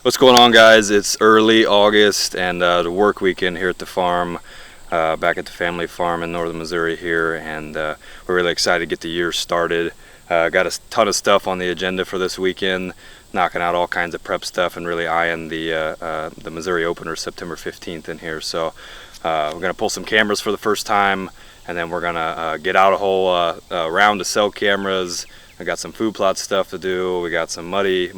What's going on, guys? It's early August and the work weekend here at the farm, back at the family farm in northern Missouri here, and we're really excited to get the year started. Got a ton of stuff on the agenda for this weekend, knocking out all kinds of prep stuff and really eyeing the Missouri opener September 15th in here. So we're going to pull some cameras for the first time, and then we're going to get out a whole round of cell cameras. I got some food plot stuff to do. We got some new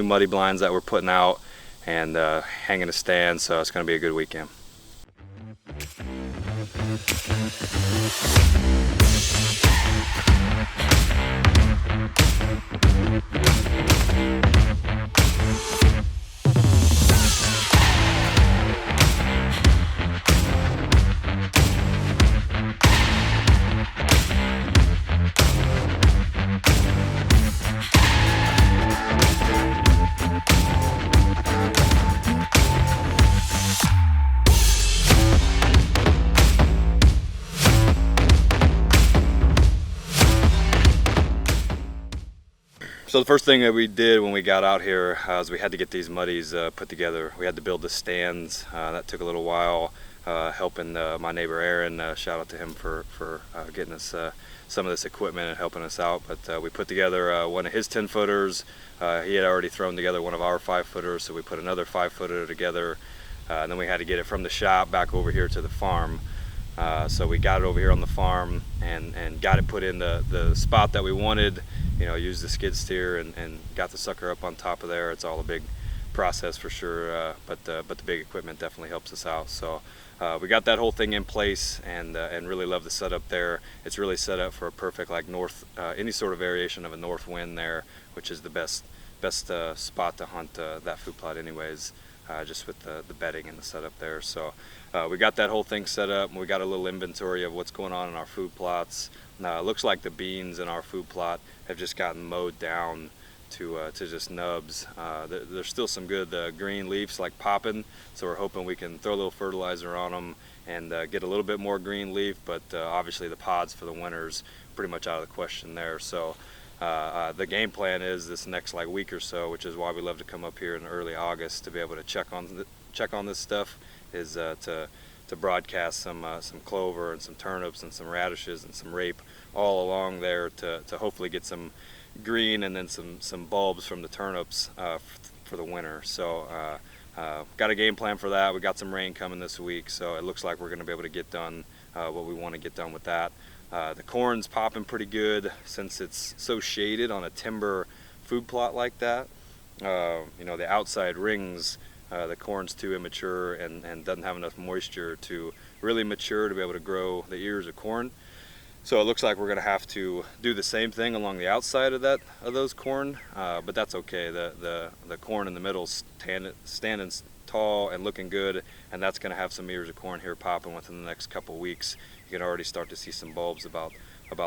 muddy blinds that we're putting out and hanging a stand. So it's going to be a good weekend. So the first thing that we did when we got out here is we had to get these muddies put together. We had to build the stands. That took a little while, helping my neighbor Aaron. Shout out to him for getting us some of this equipment and helping us out. But we put together one of his 10-footers. He had already thrown together one of our 5-footers, so we put another 5-footer together. And then we had to get it from the shop back over here to the farm. So we got it over here on the farm and got it put in the spot that we wanted. You know, used the skid steer and got the sucker up on top of there. It's all a big process for sure, but the big equipment definitely helps us out. So we got that whole thing in place and really love the setup there. It's really set up for a perfect any sort of variation of a north wind there, which is the best spot to hunt that food plot anyways. Just with the bedding and the setup there. So we got that whole thing set up, and we got a little inventory of what's going on in our food plots. It looks like the beans in our food plot have just gotten mowed down to just nubs. There's still some good green leaves like popping, so we're hoping we can throw a little fertilizer on them and get a little bit more green leaf, but obviously the pods for the winter's pretty much out of the question there. So the game plan is this next week or so, which is why we love to come up here in early August to be able to check on this stuff, is to broadcast some clover and some turnips and some radishes and some rape all along there to hopefully get some green and then some bulbs from the turnips for the winter. So got a game plan for that. We got some rain coming this week, so it looks like we're going to be able to get done what we want to get done with that. The corn's popping pretty good since it's so shaded on a timber food plot like that. You know, the outside rings, the corn's too immature and doesn't have enough moisture to really mature to be able to grow the ears of corn. So it looks like we're going to have to do the same thing along the outside of those corn, but that's okay. The corn in the middle standing tall and looking good, and that's going to have some ears of corn here popping within the next couple weeks. You can already start to see some bulbs about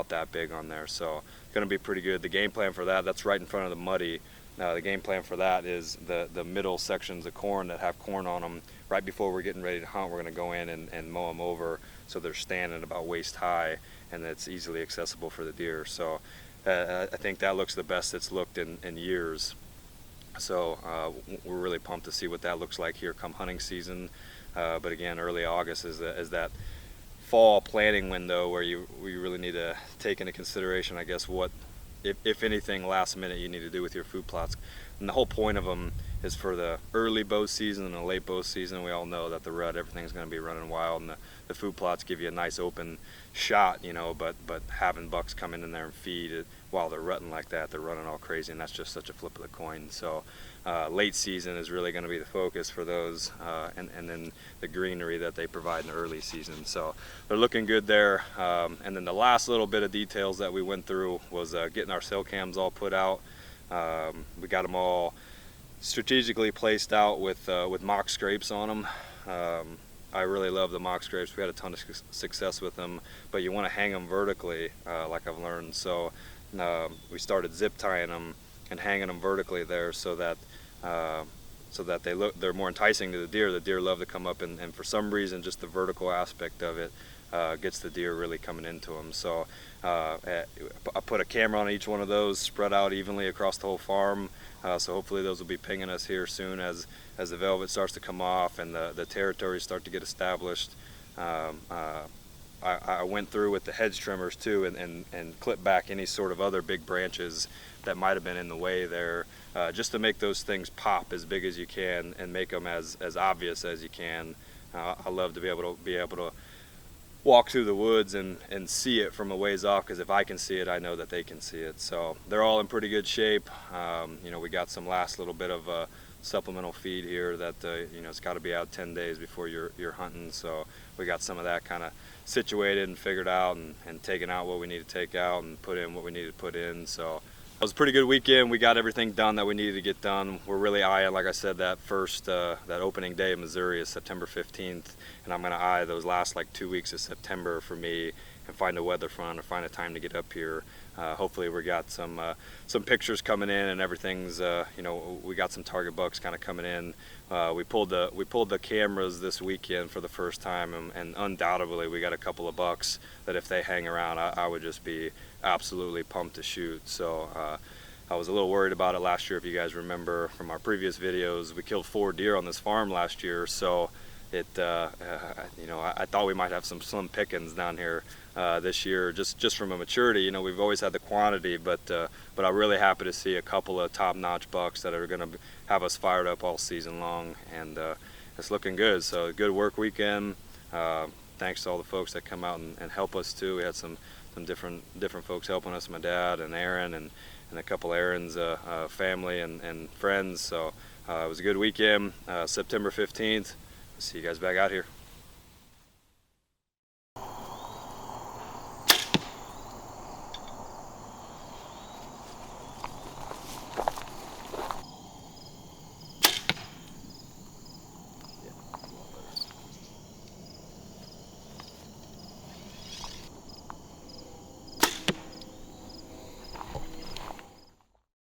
that big on there, so it's going to be pretty good. The game plan for that's right in front of the muddy. The game plan for that is the middle sections of corn that have corn on them. Right before we're getting ready to hunt, we're going to go in and mow them over so they're standing about waist high and it's easily accessible for the deer. So I think that looks the best it's looked in years. So we're really pumped to see what that looks like here come hunting season. But again, early August is that fall planting window where you really need to take into consideration, I guess, what, if anything, last minute you need to do with your food plots. And the whole point of them is for the early bow season and the late bow season. We all know that the rut, everything's going to be running wild, and the food plots give you a nice open shot, you know, but having bucks come in there and feed it while they're rutting like that, they're running all crazy, and that's just such a flip of the coin. So late season is really going to be the focus for those, and then the greenery that they provide in the early season. So they're looking good there. And then the last little bit of details that we went through was getting our cell cams all put out. We got them all strategically placed out with mock scrapes on them. I really love the mock scrapes. We had a ton of success with them, but you want to hang them vertically, like I've learned. So we started zip tying them and hanging them vertically there so that they're more enticing to the deer. The deer love to come up and for some reason just the vertical aspect of it gets the deer really coming into them. So I put a camera on each one of those, spread out evenly across the whole farm. So hopefully those will be pinging us here soon as the velvet starts to come off and the territories start to get established. I went through with the hedge trimmers too and clipped back any sort of other big branches that might have been in the way there, just to make those things pop as big as you can and make them as obvious as you can. I love to be able to walk through the woods and see it from a ways off, because if I can see it, I know that they can see it. So they're all in pretty good shape. You know, we got some last little bit of supplemental feed here that you know, it's got to be out 10 days before you're hunting, so we got some of that kind of situated and figured out and taken out what we need to take out and put in what we need to put in. So it was a pretty good weekend. We got everything done that we needed to get done. We're really eyeing, like I said, that first that opening day of Missouri is September 15th, and I'm going to eye those last like 2 weeks of September for me and find a weather front or find a time to get up here. Hopefully we got some pictures coming in and everything's you know, we got some target bucks kind of coming in. We pulled the cameras this weekend for the first time, and undoubtedly we got a couple of bucks that if they hang around, I would just be absolutely pumped to shoot. So I was a little worried about it last year. If you guys remember from our previous videos, we killed 4 deer on this farm last year, so it you know, I thought we might have some slim pickings down here this year, just from a maturity. You know, we've always had the quantity, but I'm really happy to see a couple of top-notch bucks that are going to have us fired up all season long, and it's looking good. So good work weekend. Thanks to all the folks that come out and help us too. We had some different folks helping us, my dad and Aaron and a couple Aaron's family and friends. So it was a good weekend. September 15th. See you guys back out here.